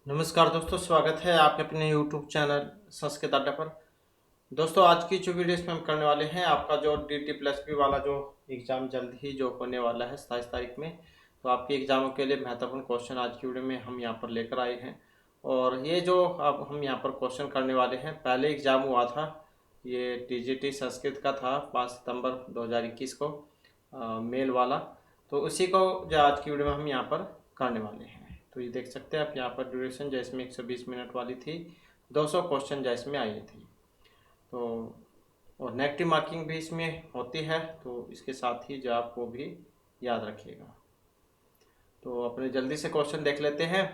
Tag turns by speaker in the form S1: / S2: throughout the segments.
S1: नमस्कार दोस्तों, स्वागत है आपके अपने YouTube चैनल संस्कृत अड्डा पर। दोस्तों, आज की जो वीडियो इसमें हम करने वाले हैं, आपका जो DT+P वाला जो एग्ज़ाम जल्द ही जो होने वाला है 27 तारीख में, तो आपके एग्ज़ामों के लिए महत्वपूर्ण क्वेश्चन आज की वीडियो में हम यहाँ पर लेकर आए हैं। और ये जो अब हम यहाँ पर क्वेश्चन करने वाले हैं, पहले एग्ज़ाम हुआ था, ये TGT संस्कृत का था 5 सितंबर 2021 को, मेल वाला। तो उसी को जो आज की वीडियो में हम यहाँ पर करने वाले हैं। तो ये देख सकते हैं आप यहाँ पर ड्यूरेशन जो इसमें 120 मिनट वाली थी, 200 क्वेश्चन जो इसमें आई थी। तो और नेगेटिव मार्किंग भी इसमें होती है, तो इसके साथ ही जो आपको भी याद रखिएगा। तो अपने जल्दी से क्वेश्चन देख लेते हैं।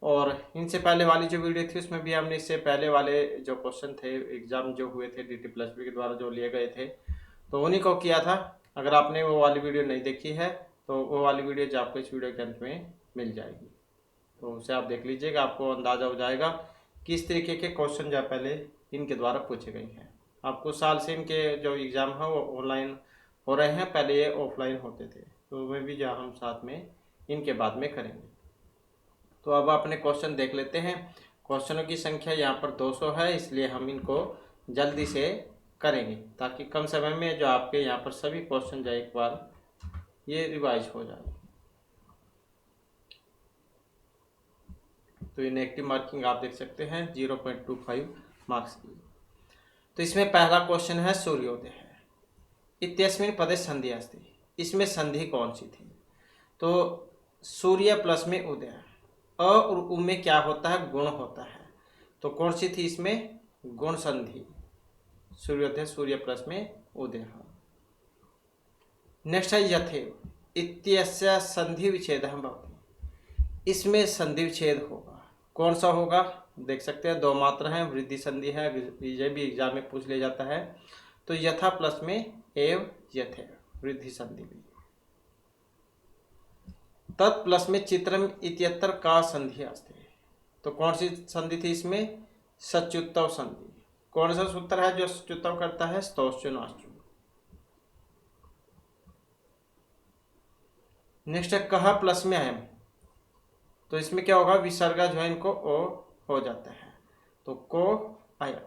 S1: और इनसे पहले वाली जो वीडियो थी उसमें भी हमने इससे पहले वाले जो क्वेश्चन थे, एग्ज़ाम जो हुए थे DT+P के द्वारा जो लिए गए थे, तो उन्हीं को किया था। अगर आपने वो वाली वीडियो नहीं देखी है तो वो वाली वीडियो जो आपको इस वीडियो के अंत में मिल जाएगी, तो उसे आप देख लीजिएगा, आपको अंदाज़ा हो जाएगा किस तरीके के क्वेश्चन जो पहले इनके द्वारा पूछे गए हैं। आपको साल से इनके जो एग्ज़ाम है वो ऑनलाइन हो रहे हैं, पहले ये ऑफलाइन होते थे, तो वे भी जो हम साथ में इनके बाद में करेंगे। तो अब अपने क्वेश्चन देख लेते हैं। क्वेश्चनों की संख्या यहाँ पर 200 है, इसलिए हम इनको जल्दी से करेंगे ताकि कम समय में जो आपके यहाँ पर सभी क्वेश्चन जो एक बार ये रिवाइज हो जाए। तो ये नेगेटिव मार्किंग आप देख सकते हैं 0.25 मार्क्स की। तो इसमें पहला क्वेश्चन है सूर्योदय है इत्यस्मिन् पदे संधि अस्ति। इसमें संधि कौन सी थी? तो सूर्य प्लस में उदय, अ और उ में क्या होता है? गुण होता है। तो कौन सी थी इसमें? गुण संधि। सूर्योदय सूर्य प्लस में उदय। नेक्स्ट है यथेव इत्यस्य संधि विच्छेद भवति। इसमें संधि विच्छेद होगा। कौन सा होगा? देख सकते हैं दो मात्रा है, वृद्धि संधि है, ये भी एग्जाम में पूछ लिया जाता है। तो यथा प्लस में एव यथे, वृद्धि संधि भी। तत् प्लस में चित्रम इत्यत्र का संधि अस्ति। तो कौन सी संधि थी इसमें? सच्युत्तव संधि। कौन सा सूत्र है जो सच्युत्तव करता है? स्तोश्चु नाश्चु। नेक्स्ट है कहा प्लस में अयम। तो इसमें क्या होगा? विसर्ग जो है इनको ओ हो जाता है, तो को अयम।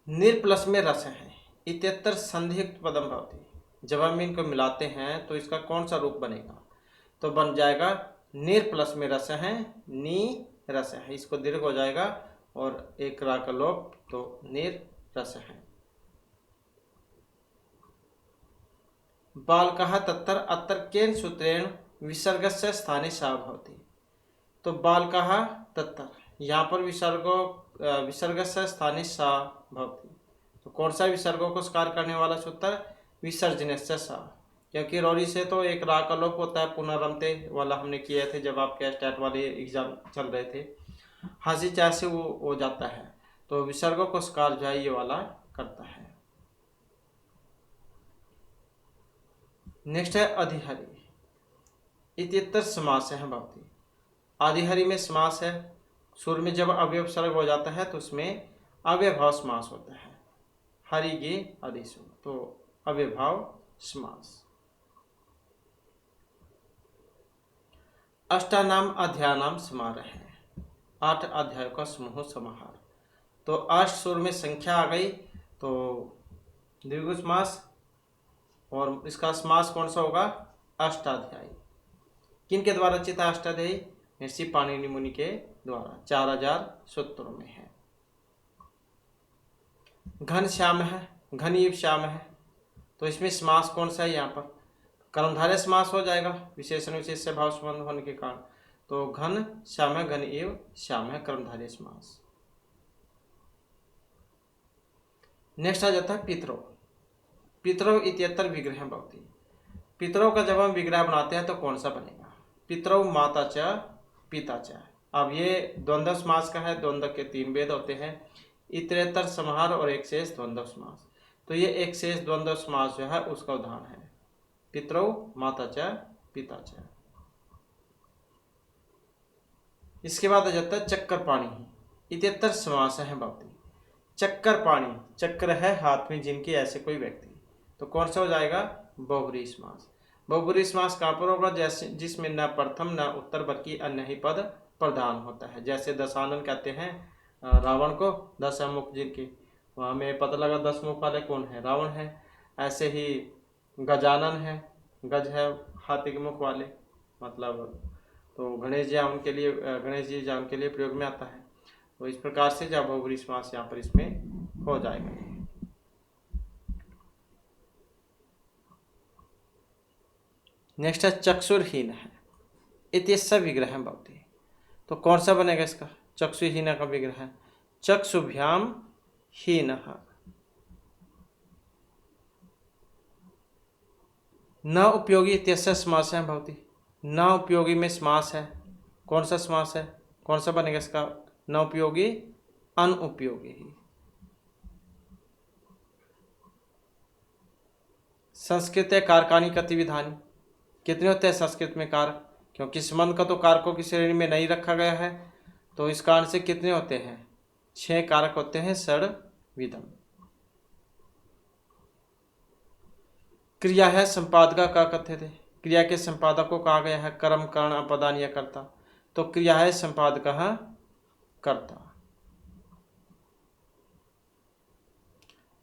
S1: निर प्लस में रस है इत्यत्र संधियुक्त पदम भवति। जब हम इनको मिलाते हैं तो इसका कौन सा रूप बनेगा? तो बन जाएगा निर प्लस में रस है, नी रस है, इसको दीर्घ हो जाएगा और एक रा का लोप, तो निर रस है। बाल कहा तत्तर अत्र केन सूत्रेण विसर्ग से स्थाने सा भवति। तो बाल कहा तत्तर, यहाँ पर विसर्ग से स्थाने सा भवति। तो कौन सा विसर्गों को स्कार करने वाला सूत्र? विसर्जन से सा, क्योंकि रोरी से तो एक रा का लोप होता है, पुनरमते वाला हमने किए थे जब आपके स्टैट वाले एग्जाम चल रहे थे। हासी चाह से वो हो जाता है, तो विसर्गों को स्कार जो है ये वाला करता है। नेक्स्ट है अधिहरि इत्यत्र समास है भवति। अधिहरि में समास है। सुर में जब अवयव सर्ग हो जाता है तो उसमें अव्यभाव समास होता है। हरि गे अधिसु, तो अव्यभाव समास। अष्टानाम अध्यायानाम समारोह है, 8 अध्यायों का समूह समाहार। तो अष्ट सुर में संख्या आ गई, तो द्विगु समास, और इसका समास कौन सा होगा? अष्टाध्यायी। किन के द्वारा रचित अष्टाध्यायी? महर्षि पाणिनि मुनि के द्वारा, 4000 सूत्रों में है। घन श्याम है, घनीव श्याम है, तो इसमें समास कौन सा है? यहाँ पर कर्मधारय समास हो जाएगा, विशेषण विशेष से भाव संबंध होने के कारण। तो घन श्याम है, घन एव श्याम है, कर्मधारय समास। नेक्स्ट आ जाता है पितरों। पितरों इत्यत्र विग्रह भवति। पितरों का जब हम विग्रह बनाते हैं तो कौन सा बनेगा? पितरों माता च पिता च। अब ये द्वंद्व समास का है, द्वंद्व के 3 भेद होते हैं, इतरेतर समाहार और एक शेष द्वंद्व समास। तो ये एक शेष द्वंद्व समास जो है उसका उदाहरण है, पितरों माता च पिता च। इसके बाद आ जाता है चक्कर पाणी इत्यत्र समास है भवति। चक्कर पाणी, चक्र है हाथ में जिनके, ऐसे कोई व्यक्ति, तो कौन सा हो जाएगा? बहुव्रीहि समास। बहुब्रीहि समास कहाँ पर होगा? जैसे जिसमें न प्रथम न उत्तर बल्कि अन्य ही पद प्रधान होता है। जैसे दशानन कहते हैं रावण को, 10 मुख जिनके, वहाँ हमें पता लगा 10 मुख वाले कौन है? रावण है। ऐसे ही गजानन है, गज है हाथी के मुख वाले, मतलब तो गणेश जी उनके लिए, गणेश जी उनके लिए प्रयोग में आता है। तो इस प्रकार से जब बहुब्रीहि समास यहाँ पर इसमें हो जाएगा। नेक्स्ट है चक्षुरहीन है इत्यस्य विग्रह भवति। तो कौन सा बनेगा इसका? चक्षुहीन का विग्रह है चक्षुभ्याम हीन, न उपयोगी इत्यस्य समास है भवति। न उपयोगी में समास है, कौन सा समास है? कौन सा बनेगा इसका? न उपयोगी अनुपयोगी ही। संस्कृत कारकानी गतिविधानी, कितने होते हैं संस्कृत में कारक? क्योंकि संबंध का तो कारकों की श्रेणी में नहीं रखा गया है, तो इस कारण से कितने होते हैं? 6 कारक होते हैं षड्विधम। क्रिया है संपादका का कथ्यते, क्रिया के संपादक को कहा गया है कर्म कर्ण अपदान या कर्ता। तो क्रिया है संपादक कर्ता।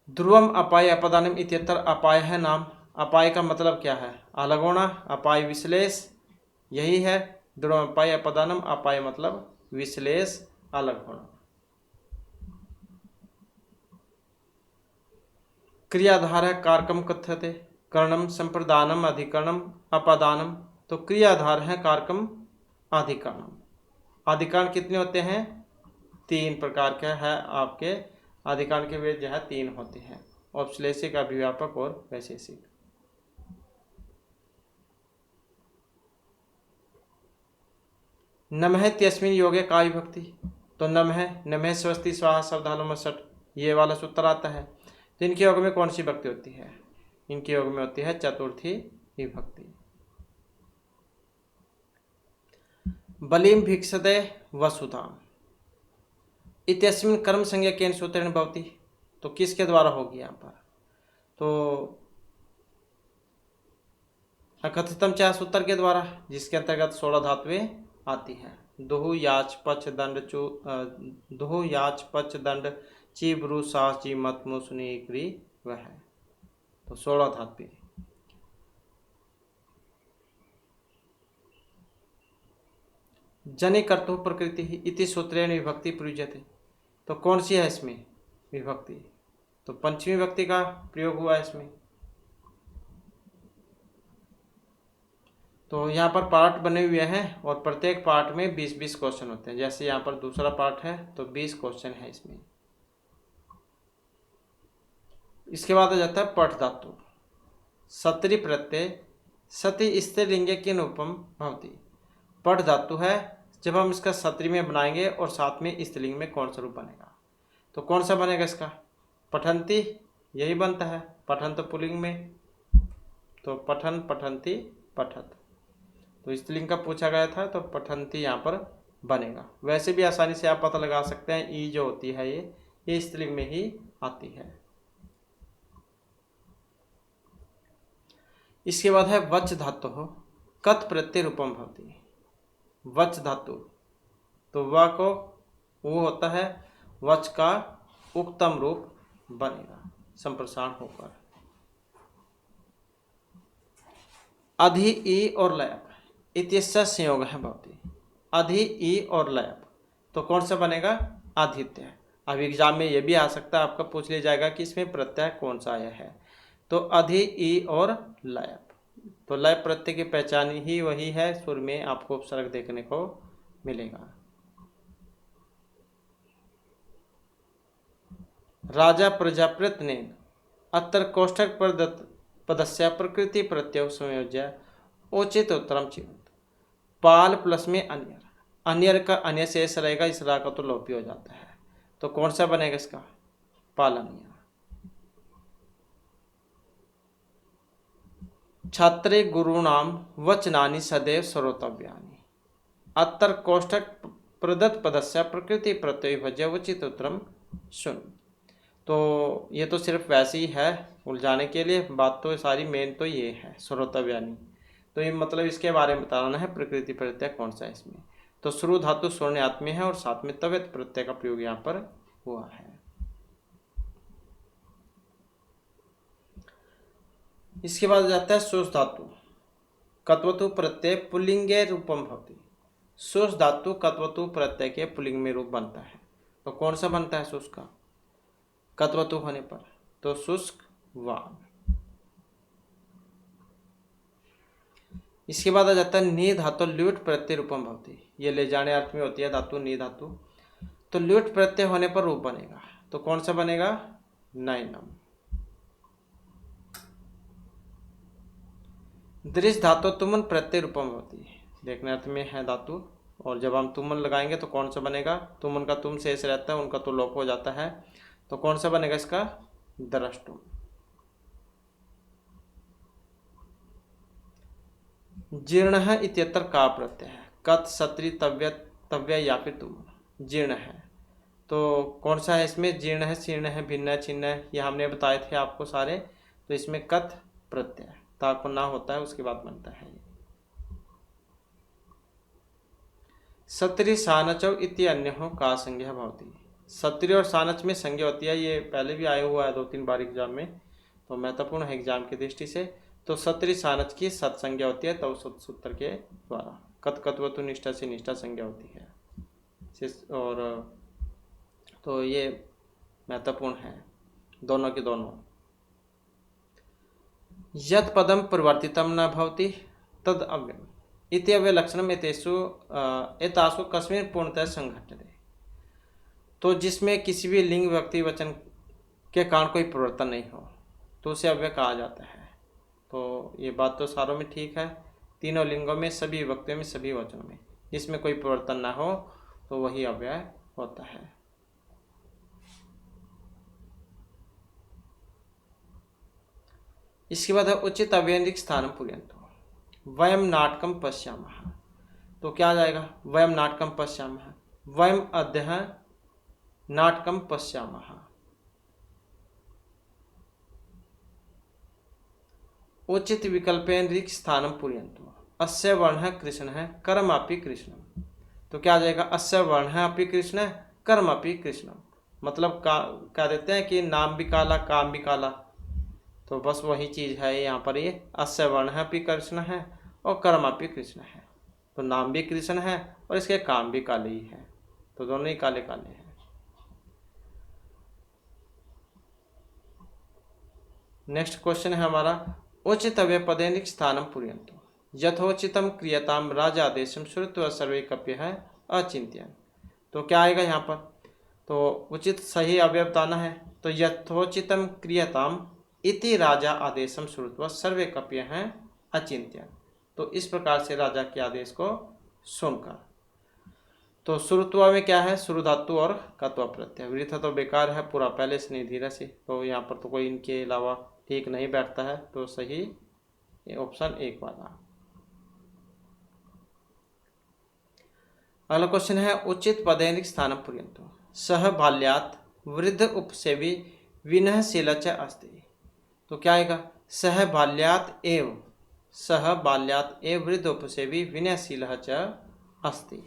S1: ध्रुवम अपाय अपदानम इत्यत्र, अपाय है नाम। अपाय का मतलब क्या है? अलग होना। अपाय विश्लेष, यही है ध्रुवम अपाय अपदानम। अपाय मतलब विश्लेष, अलग होना। क्रियाधार है कारकम कथ्यते, कर्णम संप्रदानम अधिकरणम अपदानम। तो क्रियाधार है कारकम अधिकरणम। अधिकरण कितने होते हैं? 3 प्रकार के है आपके अधिकरण के वेद जो है 3 होते हैं, औपश्लेषिक, अभिव्यापक और वैशेषिक। नमः त्यस्मिन योगे का विभक्ति। तो नमः स्वस्ति स्वाहा शब्दालम सट, ये वाला सूत्र आता है। तो इनके योग में कौन सी भक्ति होती है? इनके योग में होती है चतुर्थी विभक्ति। बलिम भिक्षते वसुधाम इत्यस्मिन् कर्म संज्ञा केन सूत्रेण भवति। तो किसके द्वारा होगी यहाँ पर? तो अकथितम चाह सूत्र के द्वारा, जिसके अंतर्गत 16 धातुएं आती हैं। दुहु याच पच दंड दुहु याच पच दंड ची ब्रु सा ची मत मुसुनी क्री वह है। तो 16 धातुएं। जनि कर्तु प्रकृति ही इति सूत्रेण विभक्ति प्रयुज्यते। तो कौन सी है इसमें विभक्ति? तो पंचमी विभक्ति का प्रयोग हुआ है इसमें। तो यहाँ पर पार्ट बने हुए हैं और प्रत्येक पार्ट में 20-20 क्वेश्चन होते हैं। जैसे यहाँ पर दूसरा पार्ट है तो 20 क्वेश्चन है इसमें। इसके बाद आ जाता है पठ धातु। सत्री प्रत्यय सती स्त्रीलिंग के अनुपम भवति। पठ धातु है, जब हम इसका सत्री में बनाएंगे और साथ में स्त्रीलिंग में कौन सा रूप बनेगा? तो कौन सा बनेगा इसका? पठंती, यही बनता है। पठन तो पुल्लिंग में, तो पठन पठंती पठत। तो स्त्रीलिंग का पूछा गया था तो पठंती यहाँ पर बनेगा। वैसे भी आसानी से आप पता लगा सकते हैं, ई जो होती है ये स्त्रीलिंग में ही आती है। इसके बाद है वच धातु हो कत प्रत्यय रूपम भवति। वच धातु, तो व को वो होता है, वच का उक्तम रूप बनेगा संप्रसारण होकर। अधि ई और लयप इत्यस्य संयोग है भवति। अधि ई और लयप, तो कौन सा बनेगा? आदित्य। अब एग्जाम में ये भी आ सकता है, आपका पूछ लिया जाएगा कि इसमें प्रत्यय कौन सा आया है। तो अधि ई और लयप, तो लय प्रत्यय की पहचान ही वही है, सुर में आपको उपसर्ग देखने को मिलेगा। राजा प्रजापृत ने अत्र कोष्ठक पदस्य प्रकृति प्रत्यय संयोज्य उचित उत्तरम चिन्ह। पाल प्लस में अन्यर, अन्यर का अन्य शेष रहेगा, इस रा का तो लोपी हो जाता है। तो कौन सा बनेगा इसका? पालन्य। छात्रे गुरुणाम वचनानि सदैव श्रोतव्यानि। अत्र कोष्ठक प्रदत्त पदस्य प्रकृति प्रत्यय भज्य उचित उत्तरम सुन। तो ये तो सिर्फ वैसे ही है उलझाने के लिए, बात तो सारी मेन तो ये है श्रोतव्यानि। तो ये मतलब इसके बारे में बताना है प्रकृति प्रत्यय कौन सा है इसमें। तो श्रु धातु स्वर्णात में है और साथ में तवेत प्रत्यय का प्रयोग यहाँ पर हुआ है। इसके बाद जाता है शोष धातु कत्वतु प्रत्यय पुल्लिंगे रूपम भवति। शोष धातु कत्वतु प्रत्यय के पुल्लिंग में रूप बनता है। तो कौन सा बनता है शोष का कत्वतु होने पर? तो शुष्क वाम। इसके बाद आ जाता है नी धातु ल्यूट प्रत्यय रूपम भवति। ये ले जाने अर्थ में होती है धातु नी धातु। तो ल्यूट प्रत्यय होने पर रूप बनेगा। तो कौन सा बनेगा? नैनम। दृश धातु तुमन प्रत्यय रूपम भवति। देखने अर्थ में है धातु और जब हम तुमन लगाएंगे तो कौन सा बनेगा? तुमन का तुम शेष रहता है, उनका तो लोप हो जाता है। तो कौन सा बनेगा इसका? द्रष्टुम। जीर्ण है इत्यत्र का प्रत्यय है कत सत्री तव्य तव्य या फिर तुम जीर्ण है। तो कौन सा है इसमें? जीर्ण है, शीर्ण है, भिन्न है, छिन्न है, ये हमने बताए थे आपको सारे। तो इसमें कत प्रत्यय ताको ना होता है उसके बाद बनता है। सत्री सानचौ इति अन्य हो का संज्ञा भवति। सत्री और सानच में संज्ञा होती है। ये पहले भी आया हुआ है 2-3 बार एग्जाम में, तो महत्वपूर्ण है एग्जाम की दृष्टि से। तो सत्री सानच की सत्संज्ञा होती है तव सूत्र के द्वारा। कत कत्वतु निष्ठा से निष्ठा संज्ञा होती है। और तो ये महत्वपूर्ण है दोनों के दोनों। यत् पदम परिवर्तितम न भवति तद अव्ययम् इति अव्ययलक्षणम् एतासु कस्मिन् पूर्णतः संघट्यते। तो जिसमें किसी भी लिंग व्यक्ति वचन के कारण कोई परिवर्तन नहीं हो तो उसे अव्यय कहा जाता है। तो ये बात तो सारों में ठीक है, तीनों लिंगों में, सभी व्यक्तियों में, सभी वचनों में जिसमें कोई परिवर्तन ना हो तो वही अव्यय होता है। इसके बाद है उचित अव्ययनिक स्थानम पूर्यन्तो वयम नाटकम पश्यामः। तो क्या आ जाएगा? वयम नाटकम पश्यामः, वयम अद्य नाटकम पश्यामः। उचित विकल्पेन ऋक् स्थानम पूर्यन्तो अस्य वर्ण कृष्ण है कर्मापि कृष्णम। तो क्या आ जाएगा? अस्य वर्ण अपि कृष्ण कर्मापि कृष्णम। मतलब क्या देते हैं कि नाम भी काला काम भी काला। तो बस वही चीज़ है यहाँ पर। ये अस्य वर्ण अपि कृष्ण है और कर्मापि कृष्ण है। तो नाम भी कृष्ण है और इसके काम भी काले ही है। तो दोनों ही काले काले हैं। नेक्स्ट क्वेश्चन है हमारा उचित अव्यय पदेनिक स्थानम पूर्यन्तो यथोचितम क्रियताम राजादेशम श्रुत्वा सर्वे कप्य है अचिंत्यन। तो क्या आएगा यहाँ पर? तो उचित सही अव्यय बताना है। तो यथोचितम क्रियताम इति राजा आदेशम श्रुत्वा सर्वे कप्य हैं अचिंत्यन। तो इस प्रकार से राजा के आदेश को सुनकर। तो श्रुत्वा में क्या है? श्रु धातु और कत्वा प्रत्यय। वृथा तो बेकार है, पूरा पहले से नहीं धीरे से। तो यहाँ पर तो कोई इनके अलावा ठीक नहीं बैठता है। तो सही ऑप्शन 1 वाला। अगला क्वेश्चन है उचित पदैनिक स्थानम पूर्यन्तो सह बाल्यात् वृद्ध उपसेवी विनयशील च अस्ति। तो क्या आएगा? सह बाल्यात् एव वृद्ध उपसेवी विनयशील च अस्ति।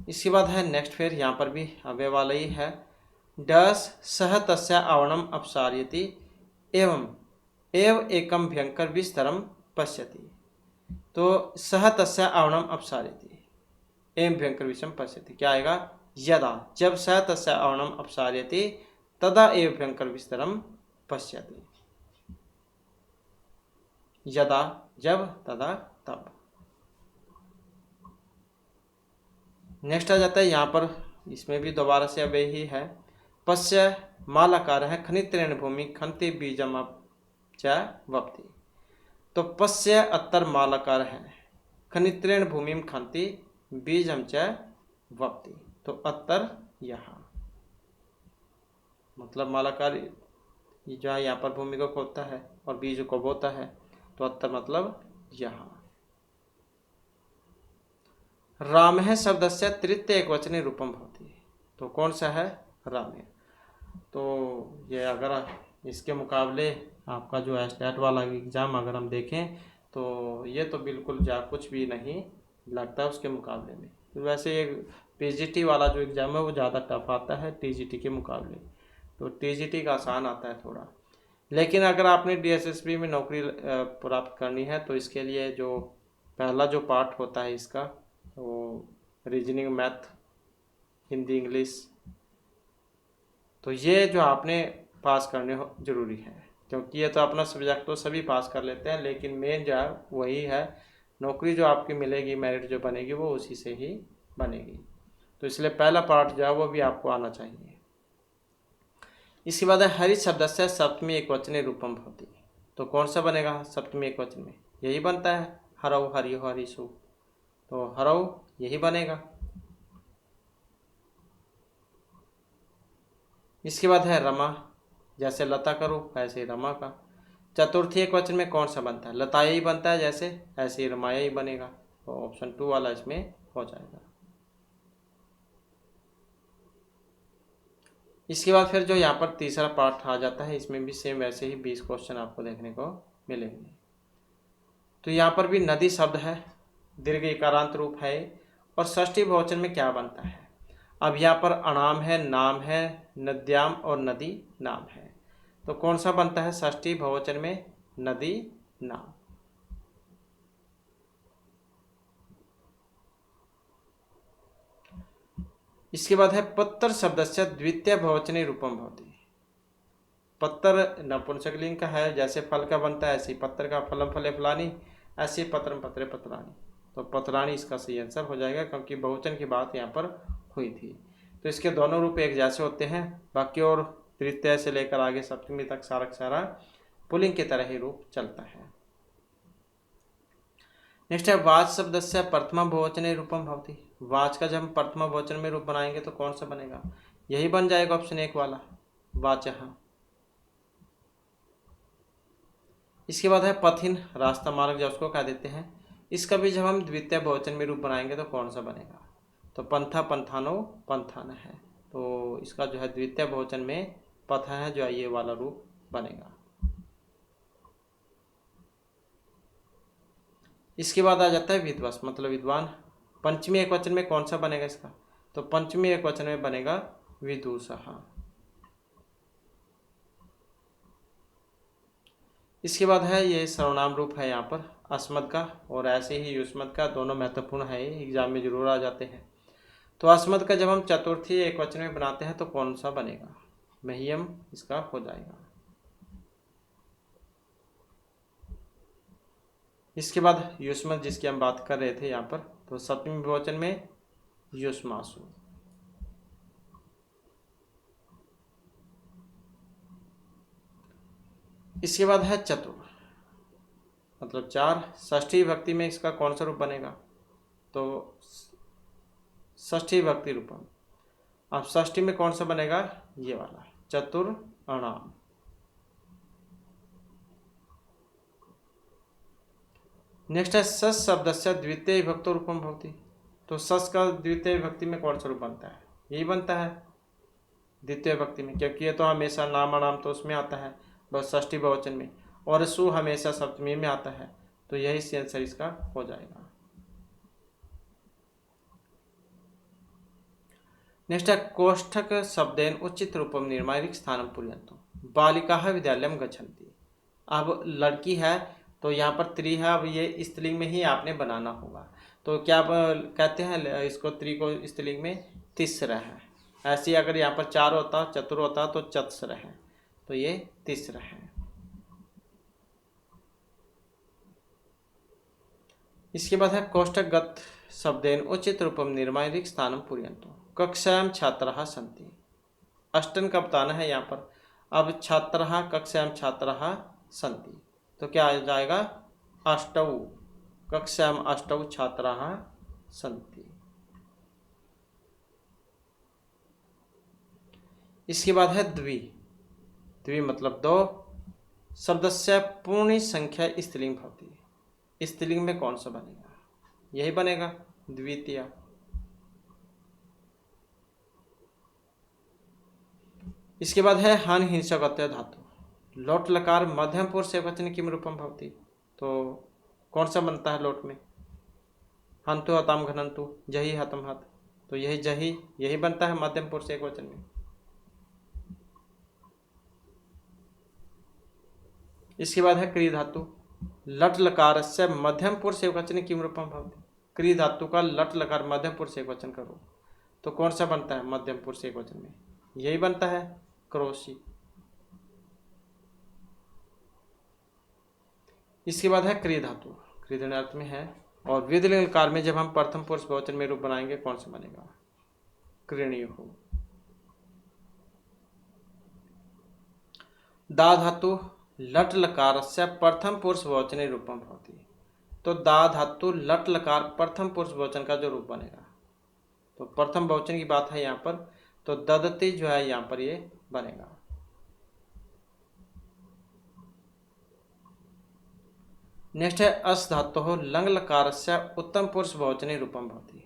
S1: इसके बाद है नेक्स्ट, फिर यहाँ पर भी अव्यय वाला ही है। डस सह तस्य आवरणम अपसारयति एवं एकम भयंकर विस्तरम पश्यति। तो सह तस्य आवरणम अपसारयति एवं भयंकर विषम पश्यति। क्या आएगा? यदा जब सह तस्य आवरणम अपसारयति तदा एव भयंकर विस्तरम पश्यति। यदा जब, तदा तब। नेक्स्ट आ जाता है यहाँ पर, इसमें भी दोबारा से अव्यय ही है। पश्य मालाकार है खनित्रेण भूमि खंति बीजम च वप्ति। तो पश्य अत्तर मालाकार है खनित्रेण भूमि खंति बीजम च वप्ति। तो अत्तर यहाँ मतलब मालाकार जो है यहाँ पर भूमि को खोदता है और बीज को बोता है। तो अत्तर मतलब यहाँ। राम है शब्द से तृतीय एक वचने रूपम भवति। तो कौन सा है? राम है। तो ये अगर इसके मुकाबले आपका जो है स्टेट वाला एग्ज़ाम अगर हम देखें तो ये तो बिल्कुल कुछ भी नहीं लगता है उसके मुकाबले में। तो वैसे पीजीटी वाला जो एग्ज़ाम है वो ज़्यादा टफ आता है टीजीटी के मुकाबले, तो टीजीटी का आसान आता है थोड़ा। लेकिन अगर आपने डीएसएसबी में नौकरी प्राप्त करनी है तो इसके लिए जो पहला जो पार्ट होता है इसका, वो रीजनिंग, मैथ, हिंदी, इंग्लिश, तो ये जो आपने पास करने हो ज़रूरी है, क्योंकि ये तो अपना सब्जेक्ट तो सभी पास कर लेते हैं, लेकिन मेन जो है वही है, नौकरी जो आपकी मिलेगी, मेरिट जो बनेगी वो उसी से ही बनेगी। तो इसलिए पहला पार्ट जो है वो भी आपको आना चाहिए। इसके बाद है हरि शब्दस्य सप्तमी एकवचने रूपम भवति। तो कौन सा बनेगा सप्तमी एकवचन में? यही बनता है हरऊ, हरियो, हरीशु, तो हरऊ यही बनेगा। इसके बाद है रमा, जैसे लता का रूप ऐसे ही रमा का। चतुर्थी एकवचन में कौन सा बनता है? लताया ही बनता है जैसे, ऐसे ही रमाया ही बनेगा, तो ऑप्शन 2 वाला इसमें हो जाएगा। इसके बाद फिर जो यहाँ पर तीसरा पार्ट आ जाता है, इसमें भी सेम वैसे ही 20 क्वेश्चन आपको देखने को मिलेंगे। तो यहाँ पर भी नदी शब्द है, दीर्घ इकारांत रूप है, और षष्ठी बहुवचन में क्या बनता है? अब यहाँ पर अणाम है, नाम है, नद्याम और नदी नाम है, तो कौन सा बनता है षष्ठी बहुवचन में? नदी नाम। इसके बाद है पत्तर शब्दस्य द्वितीय बहुवचने रूपम भवति। पत्तर नपुंसकलिंग का है, जैसे फल का बनता है ऐसे ही पत्तर का, फलम फले फलानी, ऐसे ही पत्रम पत्रे पत्राणी, तो पत्राणी इसका सही आंसर हो जाएगा, क्योंकि बहुवचन की बात यहाँ पर हुई थी। तो इसके दोनों रूप एक जैसे होते हैं, बाकी और तृतीय से लेकर आगे सप्तमी तक सारा पुल्लिंग की तरह ही रूप चलता है। नेक्स्ट है वाच शब्दस्य प्रथमा बहुवचने रूपम भवति। वाच का जब हम प्रथमा बहुवचन में रूप बनाएंगे तो कौन सा बनेगा? यही बन जाएगा ऑप्शन 1 वाला, वाचः। इसके बाद है पथिन, रास्ता, मार्ग, जब उसको कह देते हैं, इसका भी जब हम द्वितीय बहुवचन में रूप बनाएंगे तो कौन सा बनेगा? तो पंथा, पंथानो, पंथान है, तो इसका जो है द्वितीय बहुवचन में पथ है, जो ये वाला रूप बनेगा। इसके बाद आ जाता है विद्वस, मतलब विद्वान। पंचमी एकवचन में कौन सा बनेगा इसका? तो पंचमी एकवचन में बनेगा विदुषः। इसके बाद है ये सर्वनाम रूप है यहाँ पर अस्मद का, और ऐसे ही युष्मद का, दोनों महत्वपूर्ण है, एग्जाम में जरूर आ जाते हैं। तो अस्मद का जब हम चतुर्थी एकवचन में बनाते हैं तो कौन सा बनेगा? मह्यम इसका हो जाएगा। इसके बाद युष्मद जिसकी हम बात कर रहे थे यहाँ पर, तो सप्तमी बहुवचन में युष्मासु। इसके बाद है चतुर, मतलब 4। षष्ठी विभक्ति में इसका कौन सा रूप बनेगा? तो षष्ठी विभक्ति रूपम। अब षष्ठी में कौन सा बनेगा? ये वाला चतुर अणाम। नेक्स्ट है सस शब्दस्य द्वितीय विभक्तो रूपम भवति। तो सस का द्वितीय विभक्ति में कौन सा रूप बनता है? यही बनता है द्वितीय विभक्ति में, क्योंकि ये तो हमेशा नाम अनाम तो उसमें आता है बस षष्ठी बहुवचन में, और सु हमेशा सप्तमी में आता है, तो यही आंसर इसका हो जाएगा। नेक्स्ट है कोष्ठक शब्देन उचित रूपम निर्माण स्थानम पूरयन्तु। बालिका विद्यालयम गच्छन्ति। अब लड़की है तो यहाँ पर त्रि है, अब ये स्त्रीलिंग में ही आपने बनाना होगा, तो क्या कहते हैं इसको? त्रि को स्त्रीलिंग में तिस्र है। ऐसे ही अगर यहाँ पर 4 होता, चतुर होता तो चत्स्र है, तो ये तिस्र है। इसके बाद है कोष्ठकगत शब्देन उचित रूपम निर्माण स्थानम पूरयन्तु। कक्षायां छात्राः सन्ति। अष्टन का बताना है यहाँ पर। अब छात्राः कक्षायां छात्राः सन्ति, तो क्या आ जाएगा? अष्टौ, कक्षायां अष्टौ छात्राः सन्ति। इसके बाद है द्वि। द्वि मतलब 2। शब्दस्य पूर्ण संख्या स्त्रीलिंग भवति। स्त्रीलिंग में कौन सा बनेगा? यही बनेगा द्वितीय। इसके बाद है हन हिंसकत्व धातु। लोट लकार मध्यम पुरुष एकवचन किम रूपम भवति। तो कौन सा बनता है लोट में? हंतु हताम घनंतु, जही हतम हत। तो यही जही यही बनता है मध्यम पुरुष एकवचन में। इसके बाद है क्री धातु। लट लकार से मध्यम पुरुष एकवचन किम रूपम भवति। क्री धातु का लट लकार मध्यम पुरुष एकवचन करो तो कौन सा बनता है मध्यम पुरुष एकवचन में? यही बनता है क्रोशी। इसके बाद है क्री धातु, क्री अर्थ में है। और विधिलिंग कार में जब हम प्रथम पुरुष बहुवचन में रूप बनाएंगे कौन सा बनेगा? कृणियुः। दा धातु लट लकार से प्रथम पुरुष बहुवचने रूपम भवति। तो दा धातु लट लकार प्रथम पुरुष बहुवचन का जो रूप बनेगा, तो प्रथम बहुवचन की बात है यहाँ पर, तो ददति जो है यहाँ पर ये बनेगा। नेक्स्ट है अस धातु हो लंग लकार से उत्तम पुरुष बहुवचने रूपम भवति।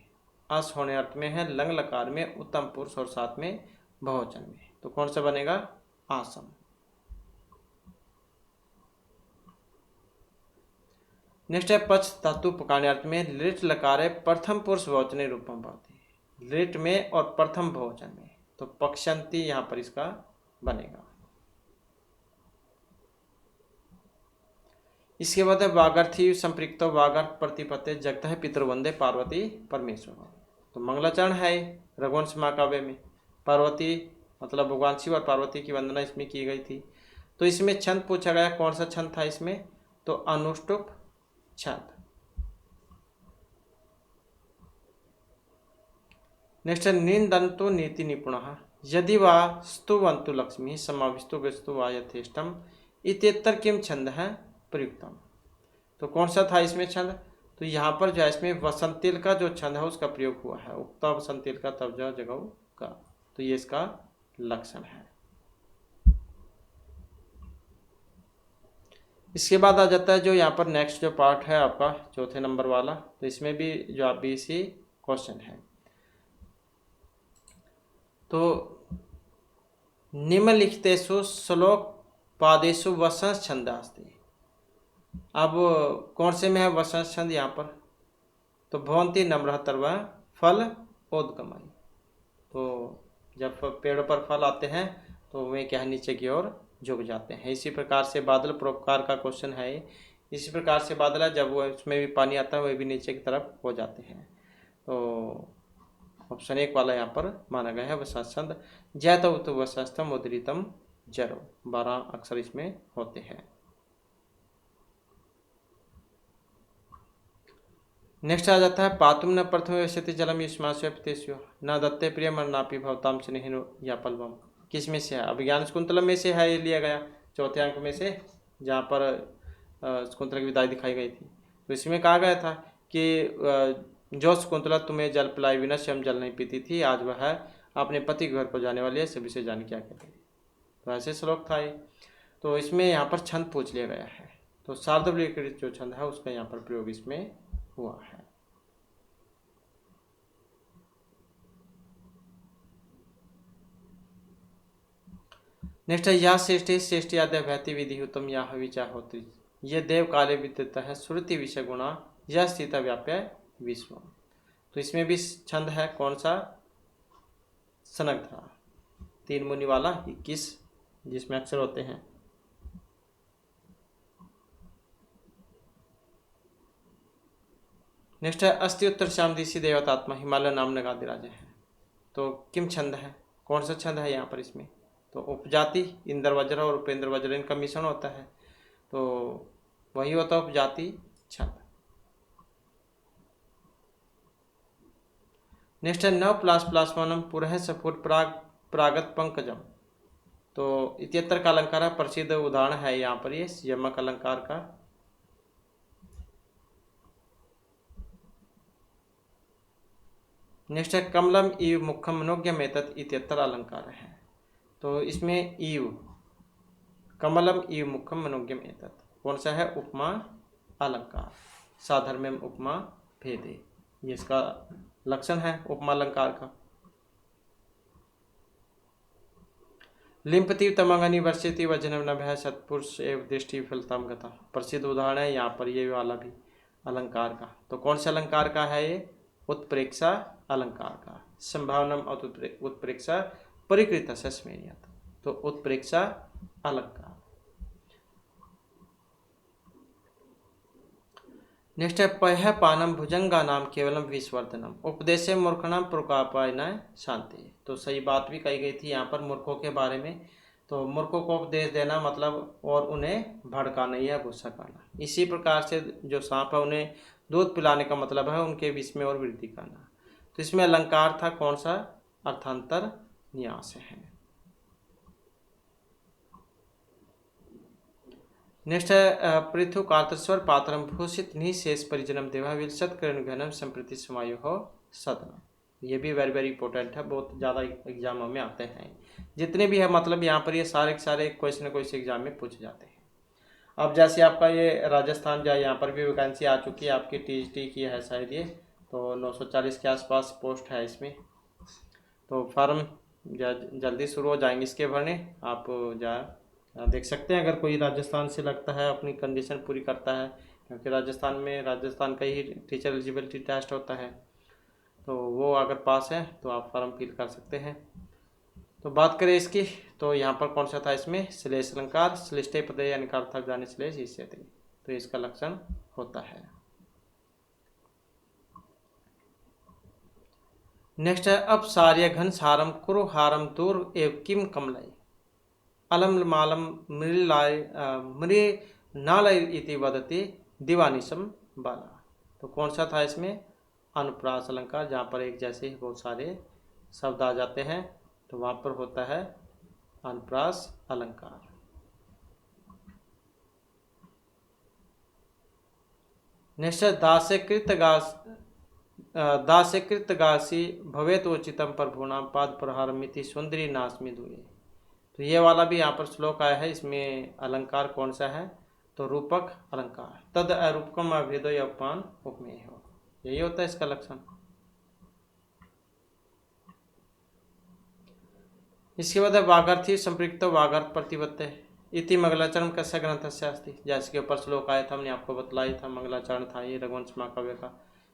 S1: अस होने अर्थ में है लंग लकार में उत्तम पुरुष और साथ में बहुवचन में, तो कौन सा बनेगा? आसम। नेक्स्ट है पक्ष धातु पकाने अर्थ में लिट लकार प्रथम पुरुष बहुवचने रूपम भवति। लिट में और प्रथम बहुवचन में, तो पक्षंती यहाँ पर इसका बनेगा। इसके बाद है वागर्थी संपृक्तो वागर्थ प्रतिपत्ति जगतः पितृवंदे पार्वती परमेश्वर। तो मंगलाचरण है रघुवंश महाकाव्य में। पार्वती मतलब भगवान शिव और पार्वती की वंदना इसमें की गई थी। तो इसमें छंद पूछा गया, कौन सा छंद था इसमें? तो अनुष्टुप छंद। नेक्स्ट है निंदंतो नीति निपुणः यदि वा स्तुवन्तु लक्ष्मी समाविष्टो गस्तु वा यथेष्टम इत्येतर किम छंद है प्रयुक्तम। तो कौन सा था इसमें छंद? तो यहाँ पर जो है इसमें वसंतिल का जो छंद है उसका प्रयोग हुआ है। उक्ता वसंतिल का तब जगह का, तो ये इसका लक्षण है। इसके बाद आ जाता है जो यहाँ पर नेक्स्ट जो पार्ट है आपका चौथे नंबर वाला, तो इसमें भी जो आप BC क्वेश्चन है। तो निम्नलिखितेषु श्लोक पादेषु वसंस छंद अस्ति। अब कौन से में है वसंस छंद यहाँ पर? तो भवन्ति नम्रः तर्वः फल उद्गमय। तो जब पेड़ पर फल आते हैं तो वे क्या नीचे की ओर झुक जाते हैं। इसी प्रकार से बादल परोपकार का क्वेश्चन है। इसी प्रकार से बादल है जब वो उसमें भी पानी आता है वे भी नीचे की तरफ हो जाते हैं। तो ऑप्शन 1 वाला यहाँ पर माना गया है वसंस छंद। जैतवतु वसंस्तम उदरितम जरो, 12 अक्षर इसमें होते हैं। नेक्स्ट आ जाता है पातुम न प्रथम व्यस्यति जलम युष्मास्यो न दत्ते प्रिय मरनापि भवताम स्नेहिनो या पल्वम। किस में से है? अभिज्ञान शकुंतलम में से है ये लिया गया, चौथे अंक में से, जहाँ पर शकुंतला की विदाई दिखाई गई थी। तो इसमें कहा गया था कि जो शकुंतला तुम्हें जल पिलाए बिना स्वयं जल नहीं पीती थी, आज वह अपने पति के घर को जाने वाली है, सभी से जाने क्या कहते हैं। तो ऐसे श्लोक था ये। तो इसमें यहाँ पर छंद पूछ लिया गया है। तो सार्धवलिकृत जो छंद है उसका यहाँ पर प्रयोग इसमें हुआ है। नेक्स्ट है या श्रेष्ठ यादव भैति विधि उत्तम या विचा होती। ये देव काले विद्युत है श्रुति विषय गुणा यह स्थित व्याप्य विश्व। तो इसमें भी छंद है कौन सा? सनग्धा, 3 मुनि वाला 21 जिसमें अक्षर होते हैं। नेक्स्ट है अस्ति उत्तर श्याम दिशी देवतात्मा हिमालय नाम नगाधिराज है। तो किम छंद है? कौन सा छंद है यहाँ पर इसमें? तो उपजाति, इंद्र वज्र और उपेंद्र वज्र इनका मिश्रण होता है, तो वही होता है उपजाति छंद। नेक्स्ट है नव प्लास प्लासमानम पुरः सफुट प्रागत पंकजम। तो इत्यत्र का अलंकार है, प्रसिद्ध उदाहरण है यहाँ पर ये यमक अलंकार का। नेक्स्ट है कमलम इव मुखम मनोज्ञम एतत् इत्यत्र अलंकार है। तो इसमें इव कमलम इव मुखम मनोज्ञम एतत् कौन सा है? उपमा अलंकार, साधर्म्यम उपमा भेदे, ये इसका लक्षण है उपमा अलंकार का। लिम्पति तमंगनी वर्षिति वजनम नभः सत्पुरुष एव दृष्टि फलताम गता। प्रसिद्ध उदाहरण है यहाँ पर ये वाला भी अलंकार का। तो कौन से अलंकार का है ये? उत्प्रेक्षा अलंकार का। संभावनम उत्प्रेक्षा परिकृत स्मेरियत। तो उत्प्रेक्षा अलंकार। नेक्स्ट है पह पानम भुजंगा नाम केवलम विस्वर्धनम उपदेशे मूर्खनाम प्रकापायन शांति। तो सही बात भी कही गई थी यहाँ पर मूर्खों के बारे में। तो मूर्खों को उपदेश देना मतलब और उन्हें भड़काना या गुस्सा करना। इसी प्रकार से जो सांप है उन्हें दूध पिलाने का मतलब है उनके विष में और वृद्धि करना। तो इसमें अलंकार था कौन सा? अर्थांतर न्यास है। नेक्स्ट है पृथु कार्तस्वर पात्रम भूषित निशेष परिजनम देवा विलसत कर्ण घनम संप्रति समायु हो सदनम। ये भी वेरी वेरी इंपॉर्टेंट है, बहुत ज़्यादा एग्जामों में आते हैं। जितने भी है मतलब यहाँ पर ये सारे के सारे कोई न कोई एग्जाम में पूछे जाते हैं। अब जैसे आपका ये राजस्थान जो है यहाँ पर भी वैकेंसी आ चुकी है आपकी टीएचटी की है शायद ये। तो 940 के आसपास पोस्ट है इसमें। तो फॉर्म जल्दी शुरू हो जाएंगे इसके भरने। आप देख सकते हैं अगर कोई राजस्थान से लगता है अपनी कंडीशन पूरी करता है, क्योंकि राजस्थान में राजस्थान का ही टीचर एलिजिबिलिटी टेस्ट होता है। तो वो अगर पास है तो आप फॉर्म फिल कर सकते हैं। तो बात करें इसकी तो यहाँ पर कौन सा था इसमें? श्लेष अलंकार श्लिष्टे पदे यानी अर्थक जाने श्लेष इससे थे। तो इसका लक्षण होता है। नेक्स्ट है अब सार्य घन सारम कुरु हारम दूर एव किम कमलय अलम मालम मृणालय इति वदति दिवानिशम बाला। तो कौन सा था इसमें? अनुप्रास अलंकार, जहाँ पर एक जैसे ही बहुत सारे शब्द आ जाते हैं तो वहाँ पर होता है अनुप्रास अलंकार। नेक्स्ट दास्य कृतगासी भवेतोचितम प्रभुनाम पाद प्रहारमिति सुंदरी नास्मि दुए। तो ये वाला भी यहाँ पर श्लोक आया है। इसमें अलंकार कौन सा है? तो रूपक अलंकार। तद अरूपकम अभेदो अपमान उपमेय हो, यही होता है इसका लक्षण। इसके बाद वागर्थी संपृक्त वागर्थ प्रतिपत्ति इति मंगलाचरण कस्य ग्रंथ से अस्ति। जैसे के ऊपर श्लोक आया था, हमने आपको बतलाया था मंगलाचरण था ये रघुवंश महाकाव्य का।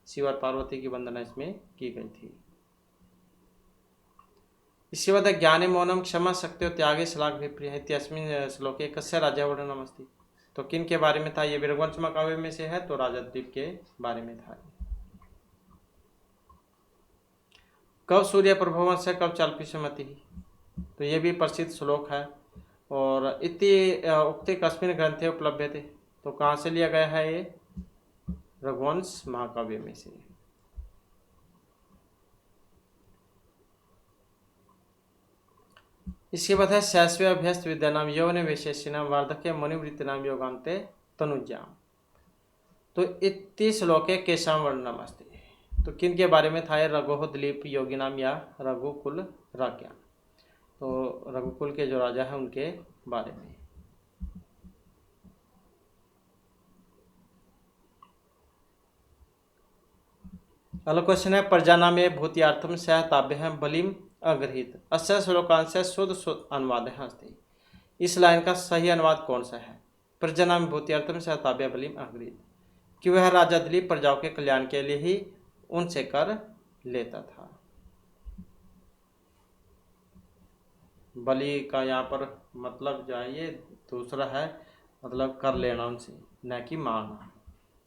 S1: शिव और पार्वती की वंदना इसमें की गई थी। इसके बाद ज्ञाने मौनम क्षमा शक्ति त्यागे श्लाघ विप्रिय इत्यस्मिन् श्लोके कस्य राजा वर्णनम अस्ति। तो किन के बारे में था? ये रघुवंश महाकाव्य में से है, तो राजा द्वीप के बारे में था। कब सूर्य प्रभवन से कब चाल्पी सुमति। तो ये भी प्रसिद्ध श्लोक है। और इति उक्ति कस्मिन् ग्रंथे उपलब्ध थे। तो कहाँ से लिया गया है? ये रघुवंश महाकाव्य में से। इसके बाद है शैश्व अभ्यस्त विद्यानाम यौवन विशेषिणाम वार्धक्य मुनिवृत्ति नाम योगांते तनुज्याम। तो इति श्लोके केशाम वर्णनम अस्ति। तो किन के बारे में था? रघुः दिलीप योगिनाम या रघुकुल राज्ञा। तो रघुकुल के जो राजा है उनके बारे में। अगला क्वेश्चन है प्रजानाम भूतियार्थम सहताभ्य बलिम अगृहित अस्य श्लोकांश शुद्ध अनुवाद है अस्ति। इस लाइन का सही अनुवाद कौन सा है? प्रजानाम भूतियार्थम सहताभ्य बलिम अगृहित, कि वह राजा दिलीप प्रजाओं के कल्याण के लिए ही उनसे कर लेता था। बलि का यहाँ पर मतलब जो है ये दूसरा है, मतलब कर लेना उनसे, न कि मारना।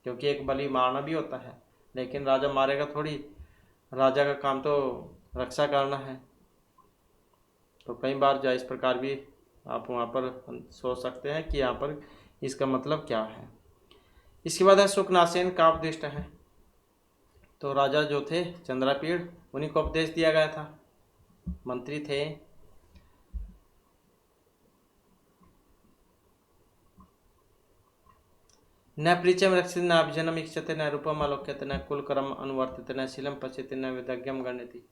S1: क्योंकि एक बलि मारना भी होता है, लेकिन राजा मारेगा थोड़ी। राजा का काम तो रक्षा करना है। तो कई बार जो इस प्रकार भी आप वहाँ पर सोच सकते हैं कि यहाँ पर इसका मतलब क्या है। इसके बाद है सुखनासेन का उपदिष्ट है। तो राजा जो थे चंद्रापीड़, उन्हीं को उपदेश दिया गया था, मंत्री थे। न प्रीचम रक्षित न अभिजनम इक्षते न रूपम आलोक्यते न कुलकरम अनुवर्तित न शीलम पश्यते न विदज्ञम गण्यति।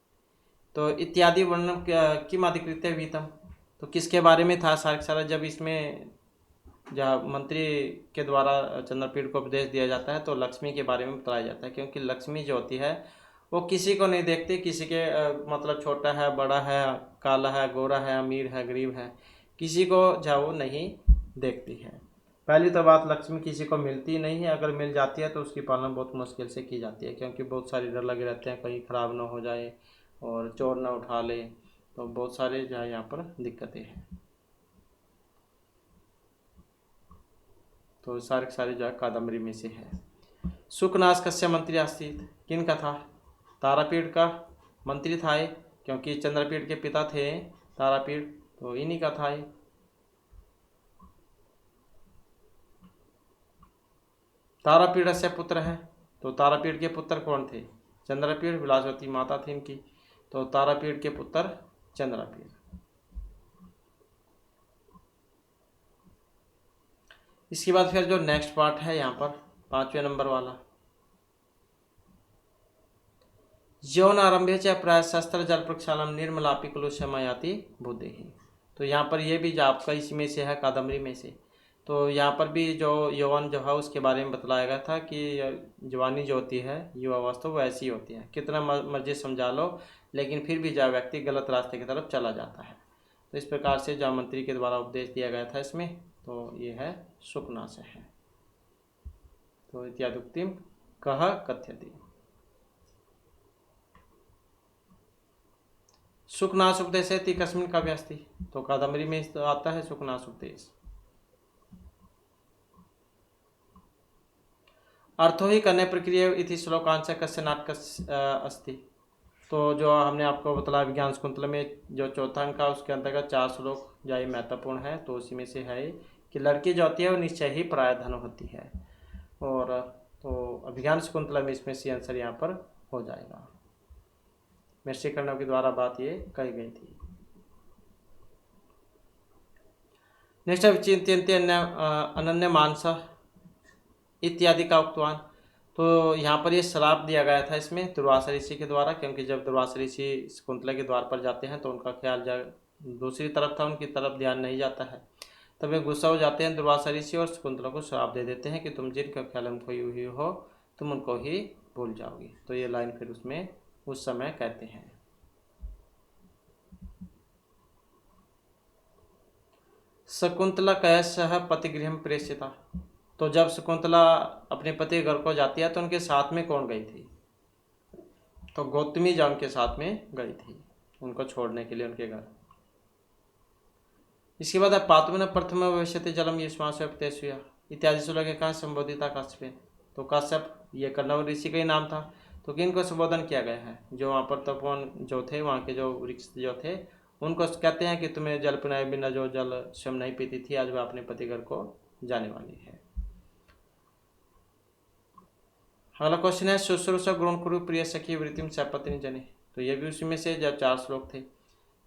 S1: तो इत्यादि वर्णन किम अधिकृत्य वीतम। तो किसके बारे में था सारा सारा? जब इसमें जहाँ मंत्री के द्वारा चंद्रपीड़ को उपदेश दिया जाता है तो लक्ष्मी के बारे में बताया जाता है। क्योंकि लक्ष्मी जो होती है वो किसी को नहीं देखती, किसी के मतलब छोटा है बड़ा है काला है, गोरा है, अमीर है, गरीब है, किसी को जो वो नहीं देखती है। पहली तो बात, लक्ष्मी किसी को मिलती नहीं है, अगर मिल जाती है तो उसकी पालना बहुत मुश्किल से की जाती है, क्योंकि बहुत सारे डर लगे रहते हैं कहीं ख़राब ना हो जाए और चोर ना उठा ले, तो बहुत सारे जो है यहाँ पर दिक्कतें हैं। तो सारे के सारे जो है कादम्बरी में से है। शुकनाश कस्य मंत्री आसीत, किन का था? तारापीठ का मंत्री था ये, क्योंकि चंद्रपीठ के पिता थे तारापीठ, तो इन्हीं का था ये। तारापीठ से पुत्र है, तो तारापीठ के पुत्र कौन थे? चंद्रपीठ, विलासवती माता थी इनकी, तो तारापीठ के पुत्र चंद्रपीठ। इसके बाद फिर जो नेक्स्ट पार्ट है यहाँ पर 5वें नंबर वाला, यौन आरंभे च प्राय शस्त्र जल प्रक्षालम निर्मलापी कुलुषमयाति बुद्धि। तो यहाँ पर ये भी जो आपका इसमें से है कादम्बरी में से, तो यहाँ पर भी जो यौवन जो है उसके बारे में बतलाया गया था कि जवानी जो होती है, युवावस्था, वो ऐसी होती है, कितना मर्जी समझा लो लेकिन फिर भी जो व्यक्ति गलत रास्ते की तरफ चला जाता है। तो इस प्रकार से जो मंत्री के द्वारा उपदेश दिया गया था इसमें, तो ये है शुकनाश है। तो इत्यादुक्तिम कह कथ्यति। शुकनाश उपदेश है कस्मिन् काव्ये अस्ति, तो कादम्बरी में आता है शुकनाश उपदेश। अर्थो ही करने प्रक्रिया इति श्लोकांश कस्य नाटक अस्ति। तो जो हमने आपको बतलाया विज्ञान शकुंतला में जो चौथा अंक का, उसके अंतर्गत 4 श्लोक जो महत्वपूर्ण है, तो उसी में से है कि लड़की जो होती है वो निश्चय ही परायधन होती है। और तो अभिज्ञान शकुंतला में इसमें सी आंसर यहाँ पर हो जाएगा। मिश्रीकरणों के द्वारा बात ये कही गई थी। नेक्स्ट है विचिंत्यन्ते अनन्य मानस इत्यादि का उक्तवान। तो यहाँ पर ये श्राप दिया गया था इसमें दुर्वासा ऋषि के द्वारा, क्योंकि जब दुर्वासा ऋषि शकुंतला के द्वार पर जाते हैं तो उनका ख्याल दूसरी तरफ था, उनकी तरफ ध्यान नहीं जाता है। तब वे गुस्सा हो जाते हैं दुर्वासा ऋषि और शकुंतला को श्राप दे देते हैं कि तुम जिनका ख्याल हम खोई हुई हो तुम उनको ही भूल जाओगी। तो ये लाइन फिर उसमें उस समय कहते हैं। शकुंतला कैसह पतिगृह प्रेषिता। तो जब शकुंतला अपने पति घर को जाती है तो उनके साथ में कौन गई थी? तो गौतमी जी उनके साथ में गई थी उनको छोड़ने के लिए उनके घर। इसके बाद पातुन प्रथम भविष्यति जलम युष्मास इत्यादि श्लोक के कहाँ संबोधिता कश्यप। तो कश्यप ये कण्व ऋषि का ही नाम था। तो किनको संबोधन किया गया है? जो वहाँ पर तपोवन जो थे, वहाँ के जो वृक्ष जो थे, उनको कहते हैं कि तुम्हें जल पिनाए बिना जो जल स्वयं नहीं पीती थी, आज वह अपने पति घर को जाने वाली है। अगला क्वेश्चन है शुश्रूषा गुण कुरु प्रिय सखी वृत्तिम सपत्नी जने। तो ये भी उसी में से जब 4 श्लोक थे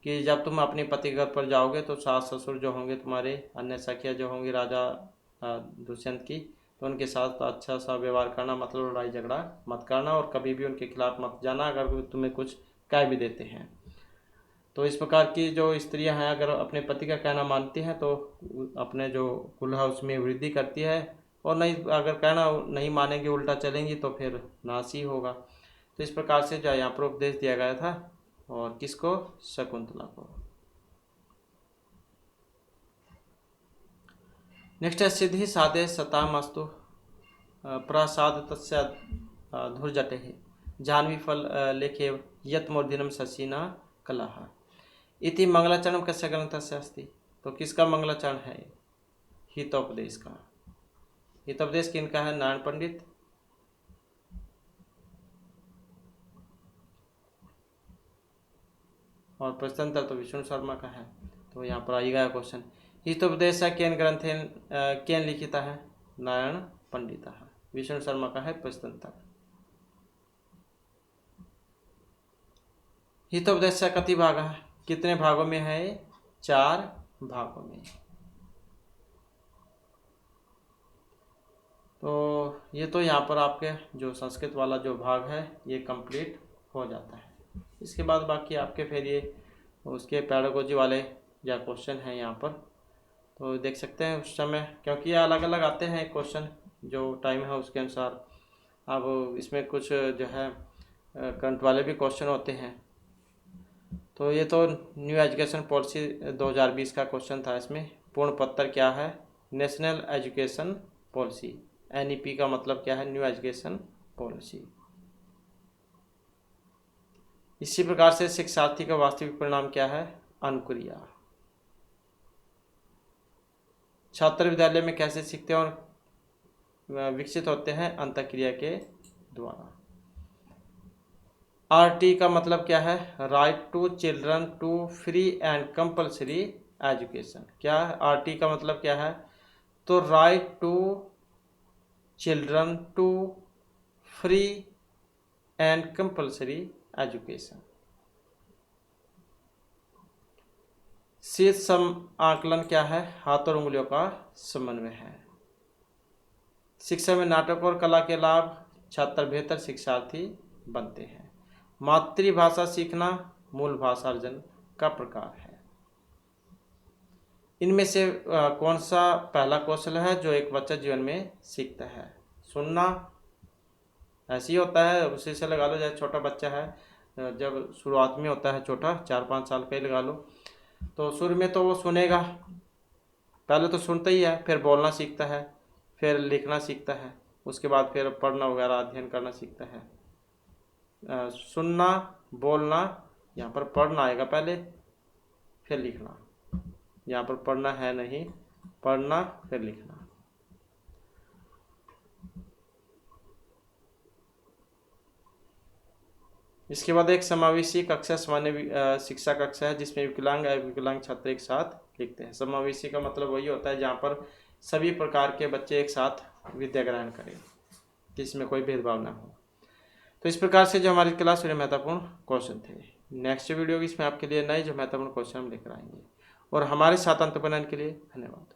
S1: कि जब तुम अपने पति घर पर जाओगे तो सास ससुर जो होंगे तुम्हारे, अन्य सखियाँ जो होंगी राजा दुष्यंत की, तो उनके साथ अच्छा सा व्यवहार करना, मतलब लड़ाई झगड़ा मत करना और कभी भी उनके खिलाफ मत जाना अगर तुम्हें कुछ कह भी देते हैं। तो इस प्रकार की जो स्त्रियां हैं अगर अपने पति का कहना मानती हैं तो अपने जो कुल है उसमें वृद्धि करती है, और नहीं अगर कहना नहीं मानेंगे उल्टा चलेंगी तो फिर नाश ही होगा। तो इस प्रकार से जो यहाँ पर उपदेश दिया गया था, और किसको? शकुंतला को। नेक्स्ट है सिद्धि साधे सतामस्तु प्रसाद तस्य धुर्जटे जाह्नवी फल लेखे यत मूर्धनम शशिना कलह इति मंगलाचरण कस्य ग्रंथस्य अस्ति। तो किसका मंगलाचरण है? हितोपदेश का। हितोपदेश किनका है? नारायण पंडित। और प्रश्नोत्तर तो विष्णु शर्मा का है। तो यहाँ पर आएगा क्वेश्चन, हितोपदेश केन ग्रंथे केन लिखिता है? नारायण पंडित। विष्णु शर्मा का है प्रश्नोत्तर। हितोपदेश कति भाग है? कितने भागों में है? 4 भागों में। तो ये तो यहाँ पर आपके जो संस्कृत वाला जो भाग है ये कंप्लीट हो जाता है। इसके बाद बाकी आपके फिर ये उसके पैडागोजी वाले या क्वेश्चन हैं यहाँ पर, तो देख सकते हैं उस समय, क्योंकि ये अलग अलग आते हैं क्वेश्चन, जो टाइम है उसके अनुसार। अब इसमें कुछ जो है करंट वाले भी क्वेश्चन होते हैं, तो ये तो न्यू एजुकेशन पॉलिसी 2020 का क्वेश्चन था। इसमें पूर्ण पत्र क्या है? National education policy. NEP का मतलब क्या है? New education policy. इसी प्रकार से शिक्षार्थी का वास्तविक परिणाम क्या है? अनुक्रिया। छात्र विद्यालय में कैसे सीखते हैं और विकसित होते हैं? अंतःक्रिया के द्वारा। RT का मतलब क्या है? Right to children to free and compulsory education. क्या है RT का मतलब क्या है? तो right to children to free and compulsory education. शीर्ष सम आकलन क्या है? हाथ और उंगलियों का समन्वय है। शिक्षा में नाटक और कला के लाभ, छात्र बेहतर शिक्षार्थी बनते हैं। मातृभाषा सीखना मूल भाषा अर्जन का प्रकार है। इनमें से कौन सा पहला कौशल है जो एक बच्चा जीवन में सीखता है? सुनना। ऐसे ही होता है, उसी से लगा लो। जैसे छोटा बच्चा है, जब शुरुआत में होता है छोटा, 4-5 साल का ही लगा लो, तो शुरू में तो वो सुनेगा, पहले तो सुनता ही है, फिर बोलना सीखता है, फिर लिखना सीखता है, उसके बाद फिर पढ़ना वगैरह अध्ययन करना सीखता है। सुनना, बोलना, यहाँ पर पढ़ना आएगा पहले, फिर लिखना। यहाँ पर पढ़ना है नहीं, पढ़ना फिर लिखना। इसके बाद एक समावेशी कक्षा सामान्य शिक्षा कक्षा है जिसमें विकलांग और विकलांग छात्र एक साथ लिखते हैं। समावेशी का मतलब वही होता है जहाँ पर सभी प्रकार के बच्चे एक साथ विद्या ग्रहण करें, जिसमें कोई भेदभाव ना हो। तो इस प्रकार से जो हमारी क्लास में महत्वपूर्ण क्वेश्चन थे। नेक्स्ट वीडियो इसमें आपके लिए नए जो महत्वपूर्ण क्वेश्चन हम लेकर आएंगे। और हमारे साथ अंत बनाने के लिए धन्यवाद।